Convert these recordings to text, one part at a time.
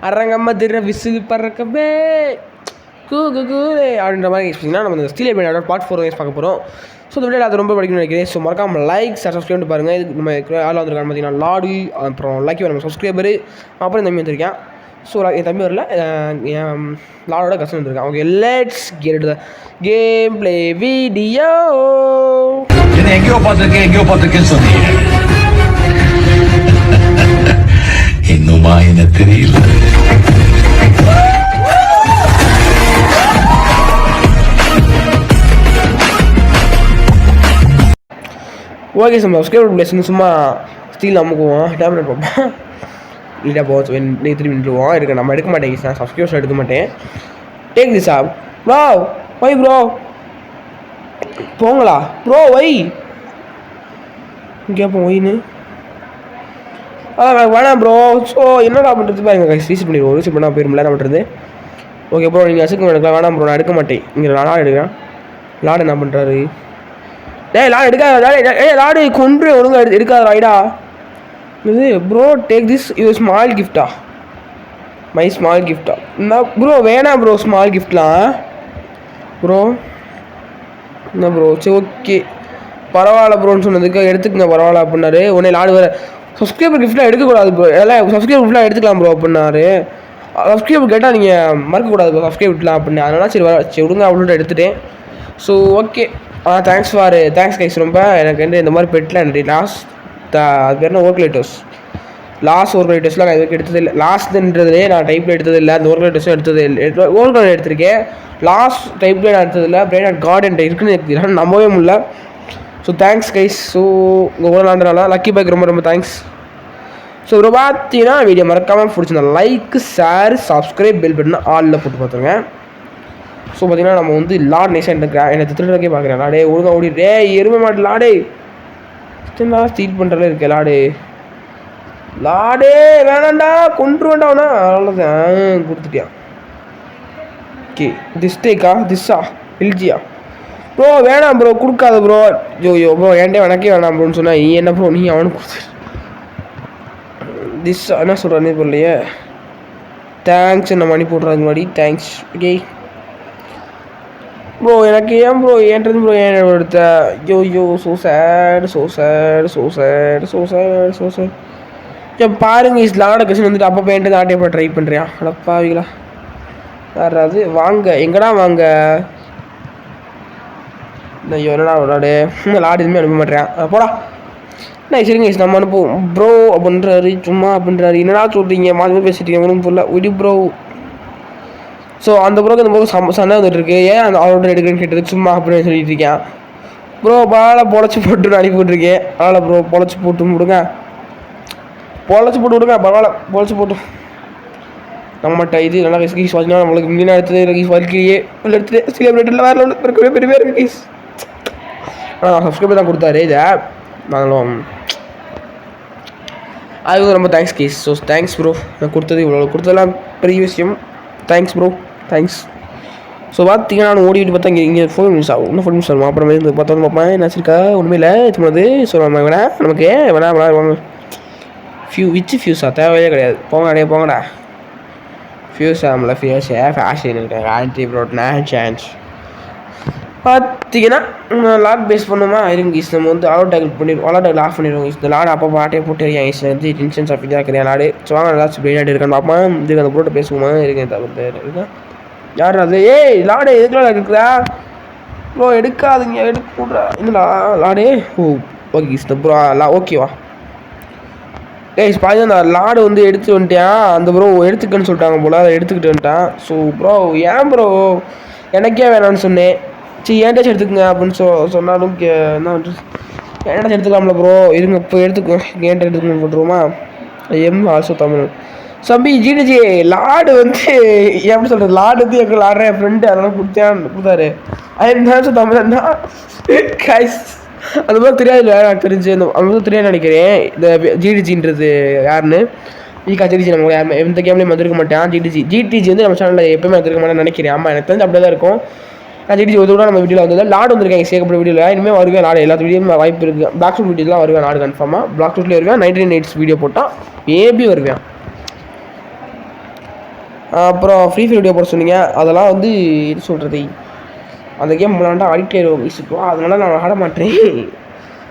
அரங்கம்மா திர whistle பறக்கவே அப்படின்ற மாதிரி வச்சிங்கன்னா நம்ம இந்த ஸ்டீல் பேனோட பார்ட் 4 பார்க்க போகிறோம். ஸோ இந்த வீடியோ அது ரொம்ப படிக்கணும்னு நினைக்கிறேன். ஸோ மறக்காமல் லைக் சப்ஸ்கிரைப் பண்ணி பாருங்கள். இது நம்ம ஆள் வந்திருக்காங்க பார்த்தீங்கன்னா லாடு, அப்புறம் லக்கி நம்ம சப்ஸ்கிரைபரு, அப்புறம் என் தம்பி வந்திருக்கேன். ஸோ என் தம்பி வரல, என் லாடோட கசன் வந்திருக்கான். Okay, let's get the game play video. எங்கேயோ பார்த்துருக்கேன்னு சொன்னீங்க, இன்னுமா என்ன தெரியல. ஓகே சார், சப்ஸ்கிரைப் பிளேஸ்ன்னு சும்மா ஸ்டீல் அமுக்குவோம், டேப்லெட் பார்ப்போம், இல்லை போவோம், நீ திரும்பி நின்றுவோம். எடுக்க நம்ம எடுக்க மாட்டேங்க சார், சப்ஸ்கிரிப்ஷன் எடுக்க மாட்டேன். Take this app bro, why bro போங்களா ப்ரோ, வை கேட்போம் ஒயின்னு. அதான் வேணாம் ப்ரோ. ஸோ என்னடா பண்ணுறது பாருங்க, ரீசெட் பண்ணிடுவோம். ரீசெட் பண்ணால் போயிருமில்ல என்ன பண்ணுறது. ஓகே ப்ரோ, நீங்கள் அசுக்கு எடுக்கலாம். வேணாம் ப்ரோ, நான் எடுக்க மாட்டேன். இங்கே லாடு எடுக்கிறேன். லாடு என்ன பண்ணுறாரு? டேய் லாடு எடுக்காத, லாடு கொன்று ஒழுங்கா எடுக்காத ரைடா. இது bro take this you small கிஃப்டா, மை ஸ்மால் கிஃப்டா. என்ன ப்ரோ வேணாம் ப்ரோ, ஸ்மால் கிஃப்ட்லாம் ப்ரோ. என்ன ப்ரோ, சரி ஓகே பரவாயில்ல ப்ரோன்னு சொன்னதுக்கு எடுத்துக்கங்க பரவாயில்ல அப்படின்னாரு. உடனே லாடு வேறு சப்ஸ்கிரைபர் கிஃப்ட்லாம் எடுக்கக்கூடாது ப்ரோ, எல்லாம் சப்ஸ்கிரைபர் கிஃப்ட்லாம் எடுத்துக்கலாம் ப்ரோ அப்படின்னாரு. சப்ஸ்கிரைபர் கேட்டால் நீங்கள் மறக்கக்கூடாது ப்ரோ சப்ஸ்கிரைப் கிஃப்ட்லாம் அப்படின்னு. அதனால சரி விடுங்க அப்படின்னு எடுத்துட்டேன். ஸோ ஓகே, தேங்க்ஸ் கைஸ் ரொம்ப. எனக்கு வந்து இந்த மாதிரி பெட்டில் அது பேர் என்ன லாஸ்ட் ஒர்க்லைட்டர்ஸ்லாம் நான் இதுக்கு எடுத்தது இல்லை. லாஸ்ட்ன்றதுலே நான் டைப்பில் எடுத்தது இல்லை, அந்த ஒர்க்லைட்டர்ஸும் எடுத்தது இல்லை. ஒர்க்லைட் எடுத்திருக்கேன், லாஸ்ட் டைப்பில் நான் எடுத்தது இல்லை. பிரைன் கார்டன் இருக்குன்னு எனக்கு நம்பவே முடியல. So thanks guys. ஸோ உங்கள் கூட விளாண்டுனால லக்கி பைக் ரொம்ப தேங்க்ஸ். ஸோ இப்போ பார்த்தீங்கன்னா வீடியோ மறக்காமல் பிடிச்சிருந்தா like, share, subscribe, bell button ஆலில் போட்டு பார்த்துருங்க. ஸோ பார்த்தீங்கன்னா நம்ம வந்து லாட் நைஸாக என்னை திட்டுறதுக்கே பார்க்குறேன். லாடே ஒழுங்காக ஓடிட்டே எருமை மாட்டு லாடே ஸ்டீல் பண்ணுறதுல இருக்கே லாடே வேணாண்டா, கொண்டு வேண்டாம்னா அவ்வளோதான் கொடுத்துட்டியா. ஓகே திஸ்ஸா எல்ஜியா ப்ரோ, வேணாம் ப்ரோ கொடுக்காத ப்ரோ. ஐயோ ப்ரோ ஏன்டே எனக்கே வேணாம் ப்ரோன்னு சொன்னா நீ என்ன ப்ரோ, நீ அவனுக்கு கொடுத்து திஸ்ஸா என்ன சொல்கிறானே போடலையே. தேங்க்ஸ் என்ன மணி போடுறது முன்னாடி தேங்க்ஸ். ஓகே ப்ரோ, எனக்கு ஏன் ப்ரோ ஏன்றது ப்ரோ ஏன் எடுத்த. ஐயோ ஸோ சேட். பாருங்க லாட கசின் வந்துட்டு அப்போ பேண்ட்டு ஆட்டே போட ட்ரை பண்ணுறியா அடப்பாவிங்களா. யாராவது வாங்க, எங்கடா வாங்க. ஐயோ என்னடா விளாடு, லாடு எதுவுமே அனுப்ப மாட்டேறேன் போடா. நான் சரிங்க நம்ம அனுப்புவோம் ப்ரோ அப்படின்றாரு, சும்மா அப்படின்றாரு. என்னடா சொல்கிறீங்க, மாதிரி பேசிட்டீங்க ஒன்றும் புரியல. விடி ப்ரோ. ஸோ அந்த ப்ரோக்கு இந்த ப்ரோ சண்டை வந்துட்டு இருக்கு. ஏன் அந்த அவரோட எடுக்கிறேன்னு கேட்டது சும்மா அப்படின்னு சொல்லிட்டு இருக்கேன். ப்ரோ பாலை பொழைச்சி போட்டு அனுப்பி விட்ருக்கேன். அதனால் ப்ரோ பொழைச்சி போட்டு விடுங்க, பரவாயில்ல பொழைச்சி போட்டு. நம்மகிட்ட இது நல்லா கீஸ் பார்த்தீங்கன்னா நம்மளுக்கு மீனாக எடுத்தது கீஸ் வலிக்கிறியே எடுத்துட்டு சிலிப்ரேட்டில் வேறு இருக்கவே பெரிய கீஸ். ஆனால் சப்ஸ்கிரைபர் தான் கொடுத்தாரு இதை, நாங்களும் அது ரொம்ப thanks keys. So thanks bro, நான் கொடுத்ததெல்லாம் பெரிய விஷயம். Thanks bro, thanks. ஸோ பார்த்தீங்கன்னா நான் ஓடிட்டு பார்த்தா இங்கே 4 நிமிஷம் ஆகும், இன்னும் 4 நிமிஷம் ஆகும். அப்புறம் பார்த்தோம் பார்ப்பேன் என்ன வச்சிருக்கா ஒன்றுமே இல்லை சும்மாது. ஸோ நம்ம நமக்கு வேணா ஃபியூஸா தேவையே கிடையாது. போங்கடா ஃபியூஸ் ஆகல, ஃபேஷன் இருக்காங்க ஆன்டி ப்ரோட் சான்ஸ். பார்த்தீங்கன்னா லாக் பேஸ் பண்ணுமா இருங்க ஈஸ். நம்ம வந்து ஆலோ டேக்கிள் ஆஃப் பண்ணிடுவோம். இந்த லாடு அப்போ பாட்டே போட்டு இருக்கேன் ஈஸில் வந்து டென்ஷன்ஸ் ஆஃப் இருக்கிறேன் லாடு. ஸோ வாங்க ஏதாச்சும் பிரியாடி இருக்கான்னு பார்ப்போம். இதுக்கு அந்த ப்ரோட்டை பேசுவோமா இருக்கேன் தவிர்த்து இருக்கா யார் அது. ஏய் லாடு எதுக்குலாம் இருக்குதா ப்ரோ, எடுக்காதுங்க எடுக்க இல்லைடா லாடே. ஓகே ஈஸ் ப்ரோ ஓகேவா. ஏய் பாதி அந்த லாடு வந்து எடுத்து வந்துட்டேன், அந்த ப்ரோ எடுத்துக்கன்னு சொல்லிட்டாங்க போல், அதை எடுத்துக்கிட்டு வந்துட்டான். ஸோ ப்ரோ ஏன் ப்ரோ எனக்கே வேணான்னு சொன்னேன். சரி ஏன்டாச்சும் எடுத்துக்கங்க அப்படின்னு சொன்னாலும் என்ன ஏன்டாச்சும் எடுத்துக்கலாம்ல ப்ரோ. இருங்க இப்போ எடுத்துக்கோ, ஏன்டா எடுத்துக்கணும் போட்டுருவோமா. ஆல்சோ தமிழ் சம்பி ஜிடிஜி லாடு வந்து எப்படி சொல்கிறது, லாடு வந்து எங்கள் லாடுற என் ஃப்ரெண்டு அதெல்லாம் கொடுத்தாரு. அது தமிழ் தான் கைஸ், அந்த மாதிரி தெரியாது எனக்கு தெரிஞ்சு. அந்த மாதிரி தெரியாது நினைக்கிறேன் இந்த ஜிடிஜின்றது யாருன்னு. ஜிடிஜி நம்ம யாருமே எந்த கேம்லேயும் வந்துருக்க மாட்டேன். ஜிடிஜி வந்து நம்ம சேனலில் எப்போயுமே வந்துருக்க மாட்டேன்னு நினைக்கிறேன். ஆமாம் எனக்கு தெரிஞ்சு அப்படியே தான் இருக்கும். நான் ஜிடிஜி ஒரு கூட நம்ம வீடியோவில் வந்தது லாடு வந்திருக்கேன் சேர்க்கப்பட்ட வீடியோவில். இனிமேல் வருவேன் லாடு எல்லா வீடியோவும் வாய்ப்பு இருக்குது. பிளாக் ஷூட் வீடியோலாம் வருவேன் லாடு கன்ஃபார்மாக. பிளாக் ஷூட்லேயே வருவேன். 99 நைட்ஸ் வீடியோ போட்டால் மேபி வருவேன். அப்புறம் ஃப்ரீ ஃபயர் வீடியோ போட சொன்னீங்க, அதெல்லாம் வந்து என்ன சொல்கிறது, அந்த கேம் விளாண்டா அடிக்ட் ஆயிடுவோம் கைஸுக்கு, அதனால நான் ஆட மாட்டேன்.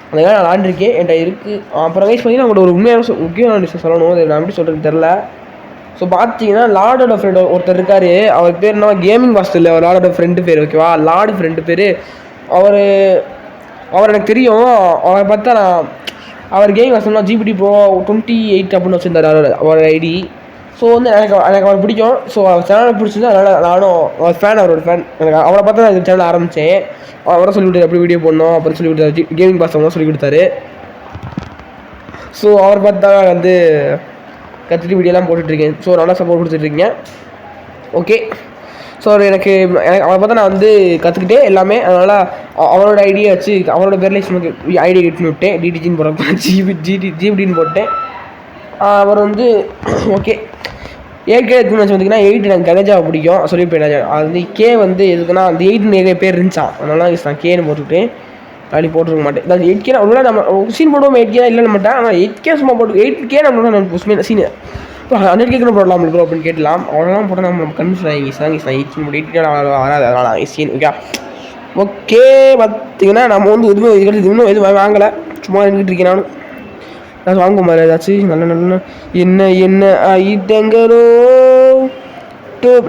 அந்த கேம் நான் விளாண்டுருக்கேன், என்கிட்ட இருக்குது. அப்புறம் கைஸ் பார்த்தீங்கன்னா உங்களோட ஒரு முக்கியமான விஷயம் சொல்லணும், அதை நான் எப்படி சொல்கிறது தெரில. ஸோ பார்த்தீங்கன்னா லார்டோட ஃப்ரெண்ட் ஒருத்தர் இருக்கார், அவர் பேர் என்ன கேமிங் மாஸ்டர், அவர் லார்டோட ஃப்ரெண்டு பேர், ஓகேவா, லார்டு ஃப்ரெண்டு பேர். அவர் எனக்கு தெரியும். அவரை பார்த்தா நான் அவர் கேமிங் மாஸ்டர்னா ஜிபிடி ப்ரோ 28 அப்படின்னு வச்சுருந்தார் அவர் ஐடி. ஸோ வந்து எனக்கு அவர் பிடிக்கும். ஸோ அவர் சேனலை பிடிச்சிருந்தா அதனால் நானும் அவர் ஃபேன், அவரோட ஃபேன். எனக்கு அவரை பார்த்தா நான் இந்த சேனல் ஆரம்பித்தேன். அவரை சொல்லி கொடுத்தாரு எப்படி வீடியோ போடணும் அப்படின்னு சொல்லி கொடுத்தாரு, கேமிங் பாஸ்டர் சொல்லி கொடுத்தாரு. ஸோ அவர் பார்த்தா வந்து கற்றுட்டு வீடியோலாம் போட்டுட்ருக்கேன். ஸோ நல்லா சப்போர்ட் கொடுத்துட்ருக்கீங்க. ஓகே. ஸோ எனக்கு அவரை பார்த்தா நான் வந்து கற்றுக்கிட்டேன் எல்லாமே. அதனால் அவரோட ஐடியா வச்சு அவரோட பேரில் ஐடியா கிட் பண்ணி விட்டேன். டிடிஜின்னு போடுறப்ப ஜிபிடின்னு போட்டேன். அவர் வந்து ஓகே. ஏற்கனவே எதுக்குன்னு வச்சு பார்த்தீங்கன்னா 8 எனக்கு கணேஜாவை பிடிக்கும் சொல்லியிருப்பேன். அது வந்து கே வந்து எதுக்குன்னா அந்த 8 நிறைய பேர் இருந்துச்சான், அதனால நான் கேன்னு போட்டுக்கிட்டேன். அப்படி போட்டுருக்க மாட்டேன். அது 8K அவ்வளோ நம்ம சீன் போடுவோம். 8K இல்லைன்னு மாட்டேன், ஆனால் 8K சும்மா போட்டு 8K நம்மளோட சீன் இப்போ 100K போடலாம் ப்ரோ அப்படின்னு கேட்கலாம். அவ்வளோலாம் போட்டால் நம்ம கன்ஃபியூஸ் ஆகி சாங் 8K வராது, அதனால் சீன் ஓகே. ஓகே பார்த்தீங்கன்னா நம்ம வந்து இன்னும் எதுவும் வாங்கலை, சும்மா இருந்துகிட்டு இருக்கேன். நான் வாங்க மாதிரி ஏதாச்சும் நல்ல நல்ல என்ன ஐட்டங்களோ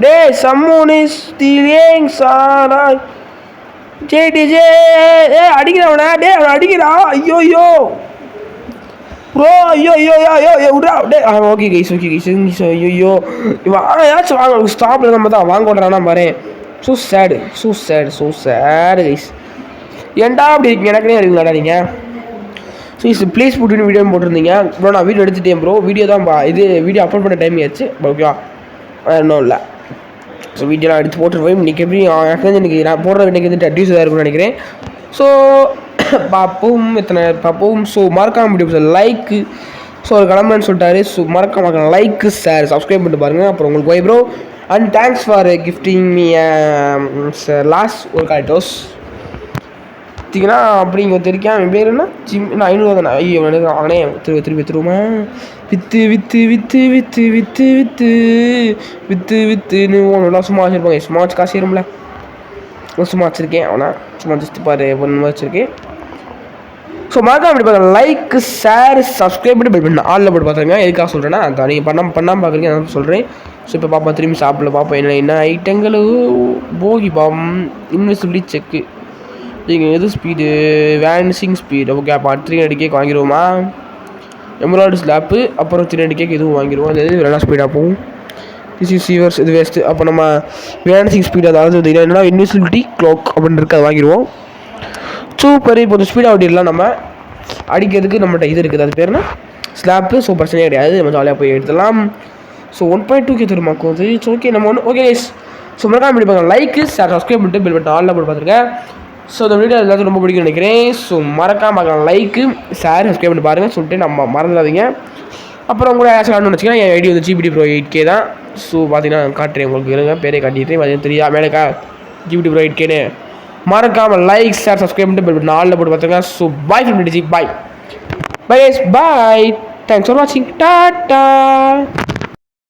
டே சம்மோன் இஸ் ஸ்டீலிங் சாராய் ஜே அடிக்கிறாவனா, டே அவனை அடிக்கிறா, ஐயோ ப்ரோ, ஐயோ விட்றா டே. ஓகே கைஸ் ஐயோ ஏதாச்சும் வாங்க ஸ்டாப்பில் நம்ம தான் வாங்க விட்றானா பாரு. ஸோ சேடு கைஸ். ஏன்டா அப்படி இருக்கீங்க, எனக்குனே இருக்குங்கடா நீங்கள். ஸோ ப்ளீஸ் போட்டு வீடியோ போட்டிருந்தீங்க ப்ரோ, நான் வீடியோ எடுத்துட்டேன் ப்ரோ. வீடியோ தான் வீடியோ அப்லோட் பண்ண டைம் ஆச்சு ஓகேவா, இன்னும் இல்லை. ஸோ வீடியோலாம் எடுத்து போட்டுருப்போம். இன்றைக்கி எப்படி எனக்கு வந்து இன்றைக்கி நான் போடுற இன்றைக்கி வந்து அட்யூஸாக இருக்கும்னு நினைக்கிறேன். ஸோ பார்ப்போம். ஸோ மறக்காம வீடியோ லைக்கு, ஸோ ஒரு கிளம்புன்னு சொல்லிட்டாரு. ஸோ மறக்காம லைக்கு ஷேர் சப்ஸ்கிரைப் பண்ணிட்டு பாருங்கள். அப்புறம் உங்களுக்கு போய் bro and thanks for gifting me last ஒரு கால்டோஸ் பார்த்தீங்கன்னா அப்படிங்க தெரியும். என் பேர் என்ன நான் 500 தானே. ஐயோ அவனே திரும்ப வித்துன்னு ஒன்று சும்மா வச்சுருப்பாங்க. சும்மா வச்சு காசு ஏறும்ல, சும்மா வச்சுருக்கேன். அவனா சும்மா ஜஸ்ட் பாரு ஒன்று வச்சுருக்கேன். ஸோ மறக்காம அப்படி பார்த்தா லைக் ஷேர் சப்ஸ்கிரைப் பண்ணி பெல் பண்ண ஆளில் போட்டு பார்த்துருங்க. எதுக்காக சொல்கிறேன்னா அந்த நீங்கள் பண்ணாமல் பார்க்குறீங்க, நான் சொல்கிறேன். ஸோ இப்போ பாப்பா திரும்பி சாப்பிடல பார்ப்போம் என்ன ஐட்டங்களும் போகி பாம் இன்வெஸ்டிபிலிட்டி செக்கு நீங்கள் எது ஸ்பீடு வேன்சிங் ஸ்பீடு ஓகே. அப்போ 300K வாங்கிடுவோமா, எமரால்டு ஸ்லாப்பு, அப்புறம் 300K இதுவும் வாங்கிடுவோம். அது எது நல்லா ஸ்பீடாக போகும். சீவர்ஸ் இது வேஸ்ட்டு. அப்போ நம்ம வேன்சிங் ஸ்பீடு, அதாவது என்னென்னா இன்விசிபிலிட்டி க்ளாக் அப்படின்னு இருக்குது, அது வாங்கிடுவோம். சூப்பர். இப்போ இந்த ஸ்பீடாக ஓட்டிடலாம். நம்ம அடிக்கிறதுக்கு நம்மகிட்ட இது இருக்குது, அது பேர்னா ஸ்லாப்பு. ஸோ பிரச்சனையே கிடையாது, நம்ம ஜாலியாக போய் எடுத்துடலாம். ஸோ 1.2K தருமாக்கும் அது. It's okay. நம்ம ஓகே ஸோ மறக்காம பார்க்கலாம். லைக்கு ஷேர் சப்ஸ்கிரைப் பண்ணிட்டு பெல் பட்டன் ஆலில் போட்டு பார்த்துருக்கேன். ஸோ இந்த வீடியோ எல்லாத்தையும் ரொம்ப பிடிக்கும்னு நினைக்கிறேன். ஸோ மறக்காம பார்க்கலாம். லைக்கு ஷேர் சப்ஸ்கிரைப் பண்ணி பாருங்கள் சொல்லிட்டு நம்ம மறந்துடாதீங்க. அப்புறம் கூட ஏதாச்சும் காட்டணும்னு வச்சுக்கோங்க. என் ஐடி வந்து ஜிபிடி ப்ரோ 8K தான். ஸோ பார்த்தீங்கன்னா காட்டுறேன் உங்களுக்கு, இருங்க பேரே காட்டிட்டு பார்த்தீங்கன்னா தெரியா மேலேக்கா ஜிபிடி ப்ரோ 8Kன்னு. மறக்காம லைக் ஷேர் சப்ஸ்கிரைப் பண்ணிட்டு பெல் பட்டன் ஆலில் போட்டு பார்த்துருங்க. So bye friend, bye bye. Thanks for வாட்சிங். டாட்டா.